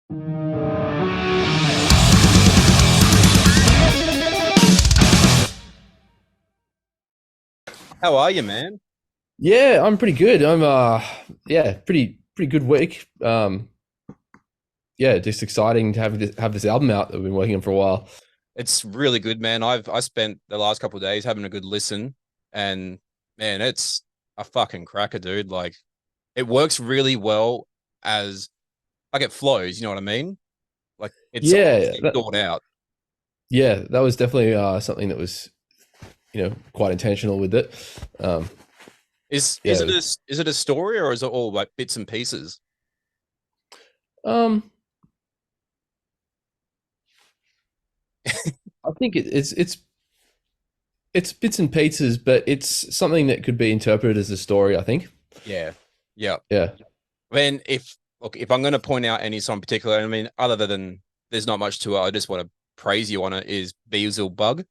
How are you, man? Yeah, I'm pretty good. I'm yeah, pretty good week. Yeah, just exciting to have this album out that we've been working on for a while. It's really good, man. I spent the last couple of days having a good listen, and man, it's a fucking cracker, dude. Like, it works really well as like it flows. You know what I mean? Like, it's Yeah, obviously thought out. that was definitely something that was, quite intentional with it. Um Is yeah. is it a story, or is it all like bits and pieces? Um I think it's bits and pieces, but it's something that could be interpreted as a story, I think. Yeah, yeah. Yeah. Then if I'm going to point out any song in particular, I mean, other than there's not much to it, I just want to praise you on it. Is Beelzebub Bug? Oh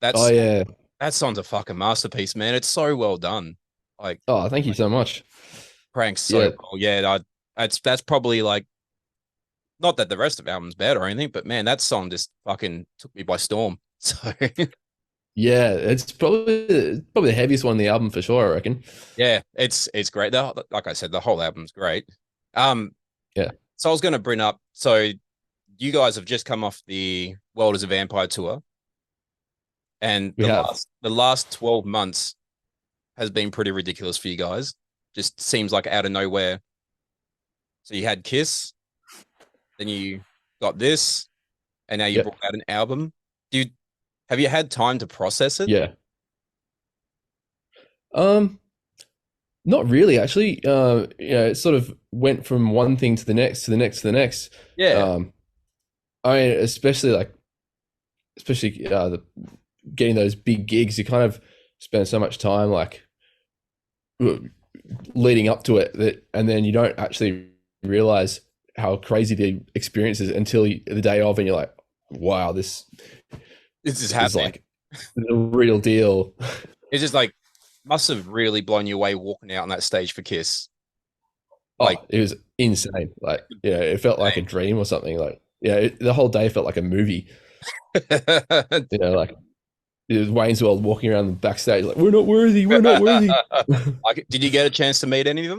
That's yeah. that song's a fucking masterpiece, man. It's so well done. Like, Oh, thank you so much. pranks so Yeah. well. Yeah, that's probably like, not that the rest of the album's bad or anything, but man, that song just fucking took me by storm. So Yeah, it's probably the heaviest one on the album for sure, I reckon. yeah, it's great. Like I said, the whole album's great. Um, Yeah. so I was going to bring up. So you guys have just come off the World as a Vampire tour, and We have. the last 12 months has been pretty ridiculous for you guys. Just seems like out of nowhere. So you had Kiss, then you got this, and now you Yep. brought out an album. Do you have you had time to process it? Yeah. Um Not really, actually. It sort of went from one thing to the next, to the next, to the next. Yeah. Um, I mean, especially getting those big gigs, you kind of spend so much time like leading up to it that, and then you don't actually realize how crazy the experience is until the day of, and you're like, "Wow, this This is is happening. like the real deal." It's just like must have really blown you away walking out on that stage for Kiss. Like, Oh, it was insane. Like, yeah, it felt like a dream or something. Like, yeah, the whole day felt like a movie. Like it was Wayne's World walking around the backstage, like, we're not worthy, we're not worthy. like, did you get a chance to meet any of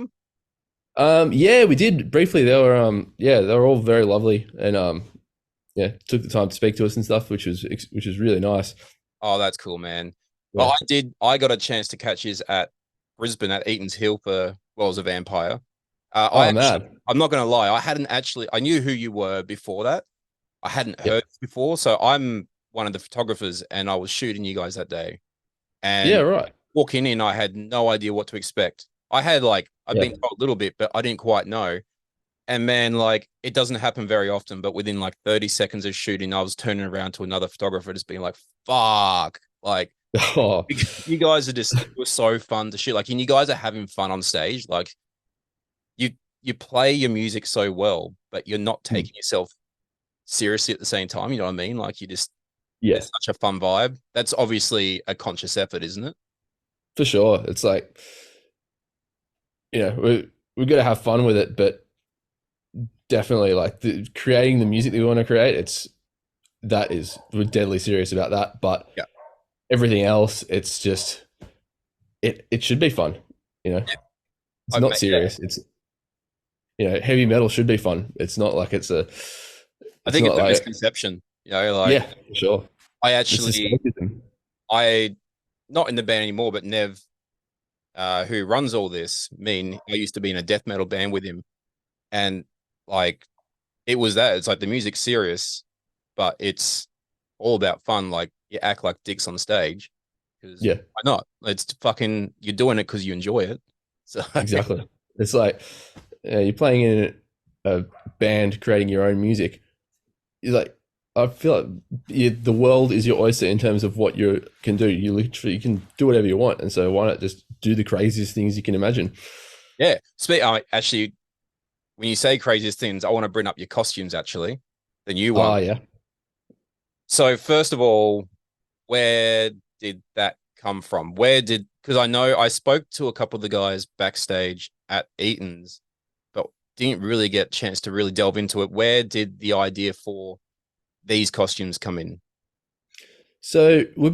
them? Yeah, we did briefly. They were all very lovely, and yeah, took the time to speak to us and stuff, which was really nice. Oh, that's cool, man. Well, Yeah. I did. I got a chance to catch his at Brisbane at Eaton's Hill for Well as a Vampire. Oh, man. I'm not gonna lie, I knew who you were before that. I hadn't Yep. heard before, so I'm one of the photographers, and I was shooting you guys that day. Yeah, And right. walking in, I had no idea what to expect. I've Yeah. been told a little bit, but I didn't quite know. And man, like, it doesn't happen very often, but within like 30 seconds of shooting, I was turning around to another photographer, just being like, "Fuck!" Like, Oh, you guys are just it was so fun to shoot. Like, and you guys are having fun on stage. Like, you you play your music so well, but you're not hmm. taking yourself seriously at the same time. You know what I mean? Like, Yeah, it's such a fun vibe. That's obviously a conscious effort, isn't it? for sure. It's like, we're gonna have fun with it, but definitely like creating the music that we want to create. We're deadly serious about that. But Yeah. everything else, it's just it should be fun. You know, it's not Yeah. serious. It's heavy metal should be fun. It's not like I it's think not it's a like misconception. Like, yeah, for sure. I It's actually escapism. I not in the band anymore, but Nev, who runs all this, I used to be in a death metal band with him, and like it was that. It's like the music's serious, but it's all about fun. Like, you act like dicks on stage because Yeah, why not? It's fucking you're doing it because you enjoy it. So exactly. It's like you're playing in a band, creating your own music. You're like, I feel like the world is your oyster in terms of what you can do. You can do whatever you want, and so why not just do the craziest things you can imagine? yeah. Actually, when you say craziest things, I want to bring up your costumes. Actually, the new Oh one. yeah. So first of all, where did that come from? Because I know I spoke to a couple of the guys backstage at Eaton's, but didn't really get a chance to really delve into it. Where did the idea for these costumes come in? So for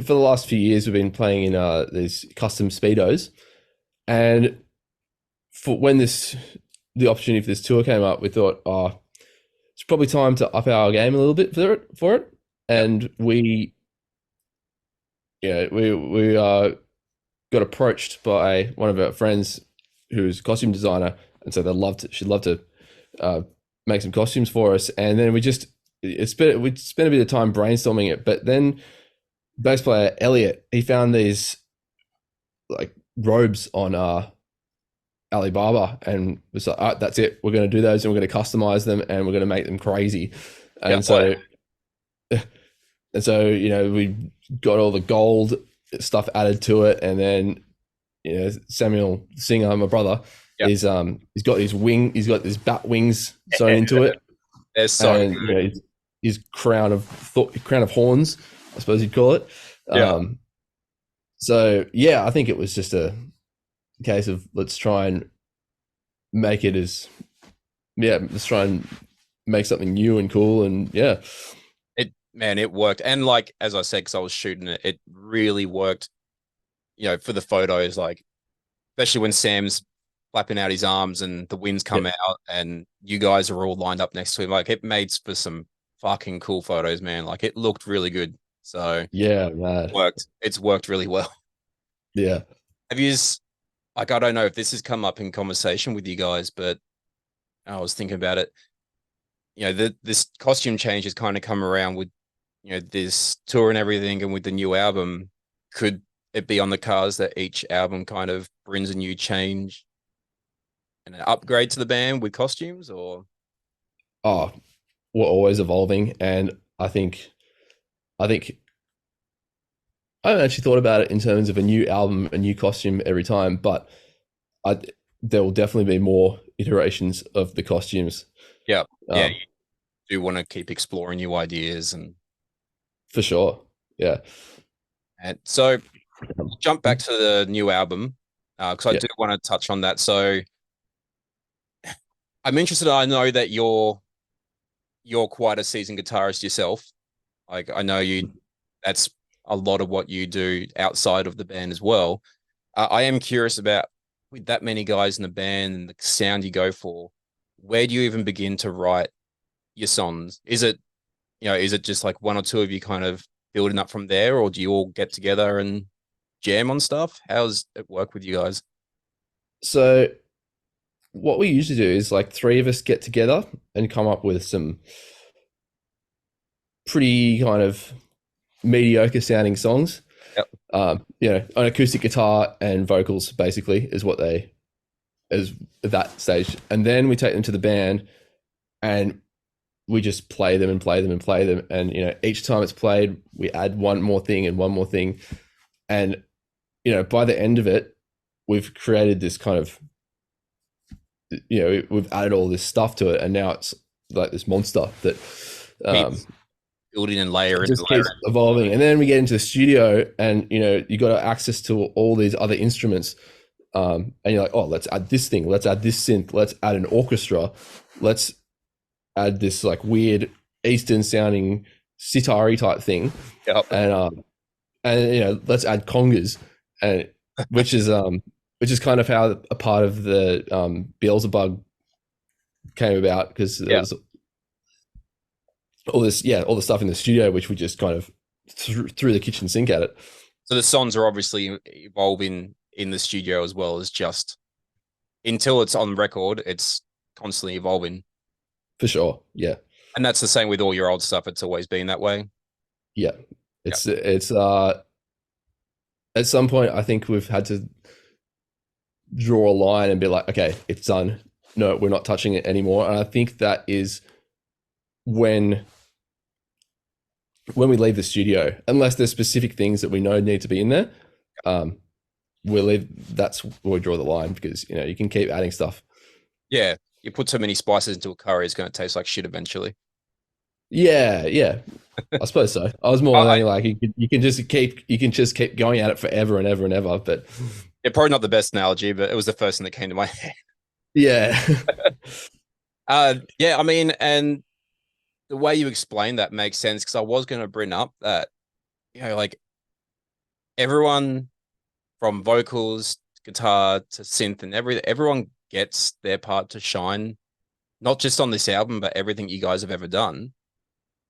the last few years, we've been playing in these custom speedos, and for when the opportunity for this tour came up, we thought, oh, it's probably time to up our game a little bit for it. And we got approached by one of our friends who's a costume designer, and so she'd love to make some costumes for us. And then we spent a bit of time brainstorming it, but then bass player Elliot, he found these like robes on Alibaba, and was like, oh, that's it, we're going to do those, and we're going to customize them, and we're going to make them crazy. And so we got all the gold stuff added to it, and then Samuel Singer, my brother, he's got these bat wings sewn into it. They're so good. His crown of horns, I suppose you'd call it. So I think it was just a case of let's try and make something new and cool, and it worked. And like, as I said, because I was shooting it, it really worked, for the photos, like, especially when Sam's flapping out his arms and the winds come out and you guys are all lined up next to him. Like, it made for some fucking cool photos, man. Like, it looked really good. So man. It's worked really well. Yeah. Have you, like, I don't know if this has come up in conversation with you guys, but I was thinking about it. This costume change has kind of come around with, this tour and everything, and with the new album. Could it be on the cards that each album kind of brings a new change and an upgrade to the band with costumes, or? Oh, we're always evolving, and I think I haven't actually thought about it in terms of a new album, a new costume every time, but there will definitely be more iterations of the costumes. Yeah, you do want to keep exploring new ideas, and for sure, yeah. And so, jump back to the new album, because I do want to touch on that. So, I'm interested. I know that you're quite a seasoned guitarist yourself. Like, I know that's a lot of what you do outside of the band as well. I am curious about, with that many guys in the band and the sound you go for, where do you even begin to write your songs? Is it just like one or two of you kind of building up from there, or do you all get together and jam on stuff? How's it work with you guys? So what we usually do is, like, three of us get together and come up with some pretty kind of mediocre sounding songs. On acoustic guitar and vocals, basically, is that stage. And then we take them to the band and we just play them and play them and play them. And, each time it's played, we add one more thing and one more thing. And, by the end of it, we've created this kind of, we've added all this stuff to it. And now it's like this monster that building and layering, just keeps evolving. And then we get into the studio, and you got access to all these other instruments, and you're like, oh, let's add this thing, let's add this synth, let's add an orchestra, let's add this like weird Eastern sounding sitar type thing, and let's add congas, and which is kind of how a part of the Beelzebub came about, because there was all the stuff in the studio, which we just kind of threw the kitchen sink at it. So the songs are obviously evolving in the studio as well as just until it's on record. It's constantly evolving. For sure, yeah. And that's the same with all your old stuff. It's always been that way. Yeah, it's at some point I think we've had to draw a line and be like, okay, it's done. No, we're not touching it anymore. And I think that is when we leave the studio, unless there's specific things that we know need to be in there, that's where we draw the line, because you can keep adding stuff. Yeah, you put so many spices into a curry, it's going to taste like shit eventually. Yeah, I suppose so. I was more like you can just keep going at it forever and ever and ever. But Yeah, probably not the best analogy, but it was the first thing that came to my head. Yeah. Yeah, I mean, and the way you explain that makes sense because I was going to bring up that, like everyone from vocals, guitar to synth and everyone gets their part to shine, not just on this album, but everything you guys have ever done.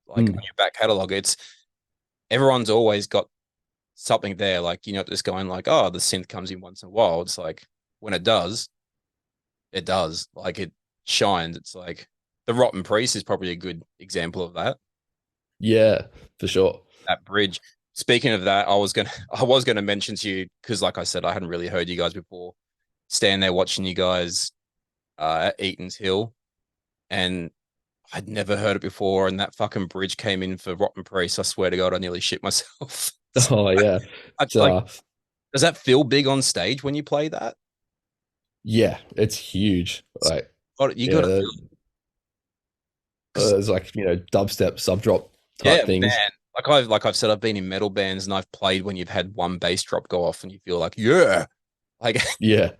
Like on your back catalog, it's everyone's always got something there. Like, just going like, oh, the synth comes in once in a while. It's like when it does, it does. Like it shines. It's like the Rotten Priest is probably a good example of that. Yeah, for sure. That bridge. Speaking of that, I was gonna mention to you because, like I said, I hadn't really heard you guys before. Stand there watching you guys at Eaton's Hill, and I'd never heard it before. And that fucking bridge came in for Rotten Priest. I swear to God, I nearly shit myself. Oh yeah. Like, does that feel big on stage when you play that? Yeah, it's huge. Like, You yeah, got to there's like, dubstep, sub drop type yeah, things. man. Like I've said, I've been in metal bands and I've played when you've had one bass drop go off and you feel like, yeah, like Yeah,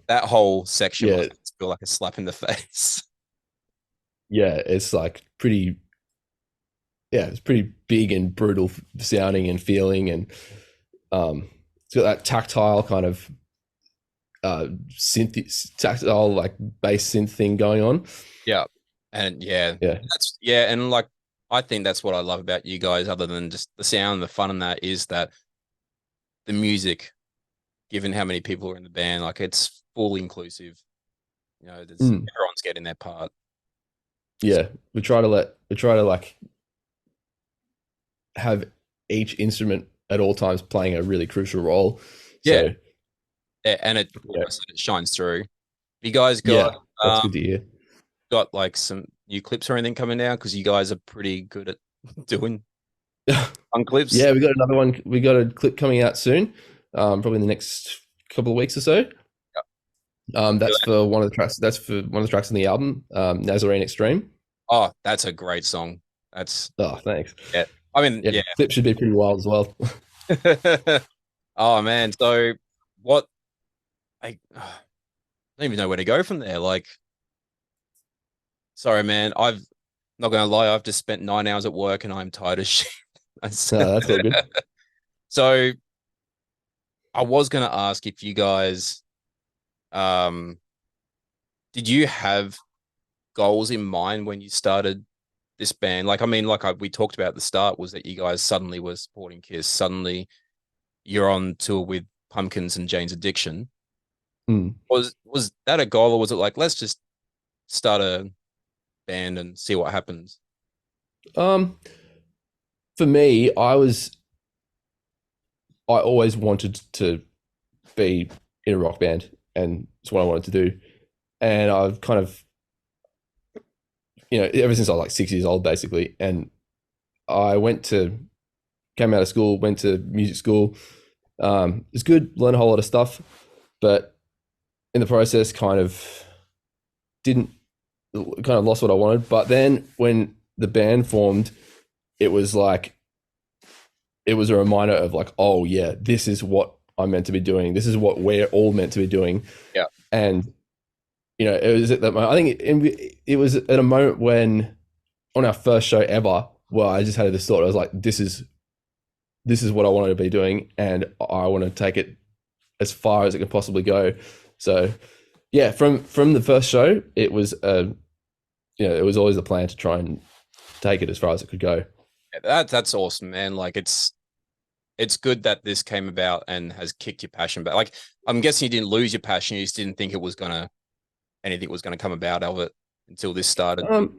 that whole section yeah, must feel like a slap in the face. yeah. It's like pretty. Yeah, it's pretty big and brutal sounding and feeling, and it's got that tactile kind of tactile like bass synth thing going on. Yeah. And yeah, Yeah, and like I think that's what I love about you guys, other than just the sound, the fun and that is that the music, given how many people are in the band, like it's fully inclusive. Everyone's getting their part. yeah. We try to like have each instrument at all times playing a really crucial role. Yeah. So, Yeah, and it yeah, it shines through. You guys yeah, got that's good to hear. got like some new clips or anything coming down because you guys are pretty good at doing fun clips. Yeah, we got another one. We got a clip coming out soon, probably in the next couple of weeks or so. That's for one of the tracks. That's for one of the tracks on the album, Nazarene Extreme. Oh, that's a great song. That's Thanks. yeah. I mean, Yeah, yeah. the clip should be pretty wild as well. Oh man, so what? I don't even know where to go from there. Like, sorry, man. I've not gonna lie. I've just spent 9 hours at work and I'm tired as shit. No, that's all good. So I was gonna ask if you guys, um, did you have goals in mind when you started this band? Like, I mean, we talked about at the start was that you guys suddenly were supporting Kiss. Suddenly you're on tour with Pumpkins and Jane's Addiction. Was that a goal, or was it like, let's just start a band and see what happens? For me, I always wanted to be in a rock band, and it's what I wanted to do. And I've kind of, ever since I was like 6 years old, basically. And I came out of school, went to music school. It's good, learned a whole lot of stuff, but in the process, kind of lost what I wanted. But then when the band formed, it was a reminder of like, oh yeah, this is what I'm meant to be doing. This is what we're all meant to be doing. Yeah. And it was at that moment. I think it was at a moment when, on our first show ever, where I just had this thought. I was like, this is what I wanted to be doing, and I want to take it as far as it can possibly go. So, yeah, from the first show, it was it was always the plan to try and take it as far as it could go. That's awesome, man. Like it's good that this came about and has kicked your passion. But like, I'm guessing you didn't lose your passion. You just didn't think anything was gonna come about of it until this started.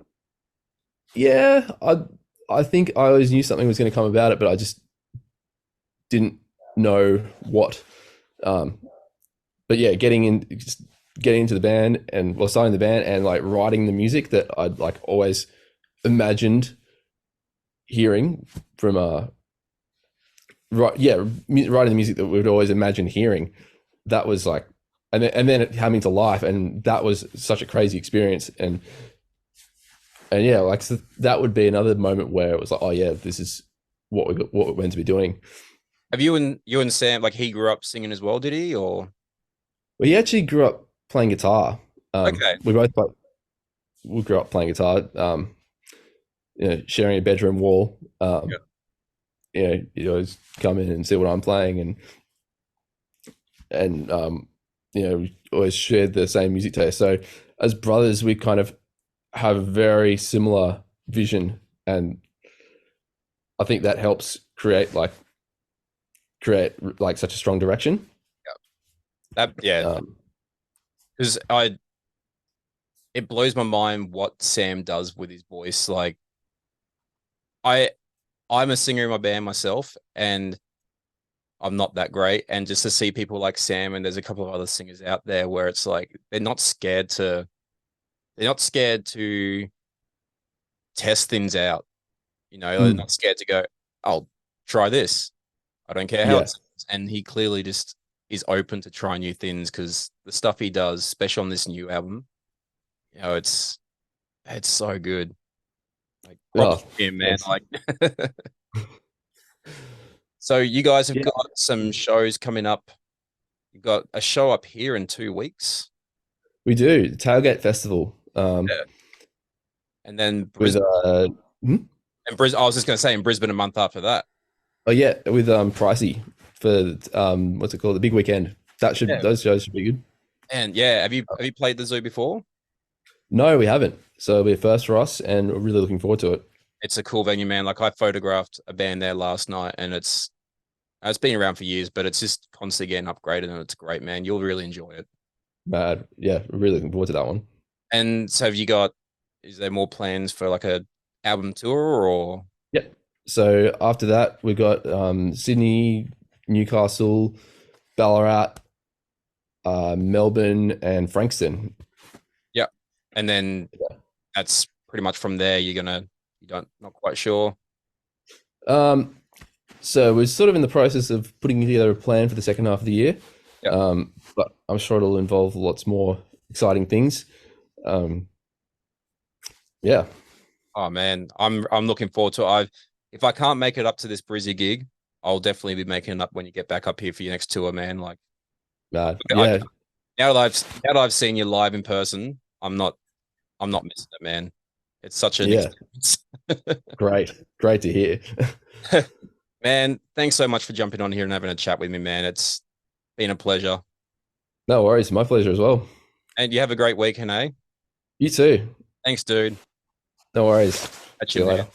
Yeah, I think I always knew something was going to come about it, but I just didn't know what. But yeah, getting into the band and starting the band and like writing the music that I'd like always imagined hearing from writing the music that we'd always imagined hearing. That was like, and then it coming to life, and that was such a crazy experience. And yeah, like, so that would be another moment where it was like, oh yeah, this is what we're meant to be doing. Have you and Sam, like, he grew up singing as well, did he? Or We actually grew up playing guitar. okay, We both we grew up playing guitar. Sharing a bedroom wall. yeah, You always come in and see what I'm playing, and we always shared the same music taste. So as brothers, we kind of have a very similar vision, and I think that helps create such a strong direction. that yeah, Um, because I it blows my mind what Sam does with his voice. Like I I'm a singer in my band myself, and I'm not that great. And just to see people like Sam, and there's a couple of other singers out there where it's like they're not scared to test things out. They're mm, not scared to go, I'll try this. I don't care how yeah, it's, and he clearly just is open to try new things because the stuff he does, especially on this new album, it's so good. Like props well, to him, man. thanks. Like, so you guys have Yeah, got some shows coming up. You've got a show up here in 2 weeks. we do the Tailgate Festival Yeah. And then with Brisbane hmm? and Brisbane. I was just going to say in Brisbane a month after that. Oh yeah, with Pricey for what's it called, the big weekend. Yeah. Those shows should be good. And yeah, have you played the zoo before? No, we haven't. So it'll be a first for us, and we're really looking forward to it. It's a cool venue, man. Like I photographed a band there last night, and it's been around for years, but it's just constantly getting upgraded, and it's great, man. You'll really enjoy it. Mad, yeah, we're really looking forward to that one. And so, is there more plans for like a album tour or? Yep. So after that, we got Sydney, Newcastle, Ballarat, Melbourne, and Frankston. Yeah, and then that's pretty much from there. You don't not quite sure. Um, so we're sort of in the process of putting together a plan for the second half of the year. Yeah. But I'm sure it'll involve lots more exciting things. Um, yeah, Oh man, I'm looking forward to it. If I can't make it up to this Brizzy gig, I'll definitely be making it up when you get back up here for your next tour, man. Like mad. I, Yeah, now that I've seen you live in person, I'm not missing it, man. It's such an yeah, experience. great to hear. Man, thanks so much for jumping on here and having a chat with me, man. It's been a pleasure. No worries, my pleasure as well. And you have a great weekend, eh? You too. Thanks, dude. No worries. Catch See you, you man. later.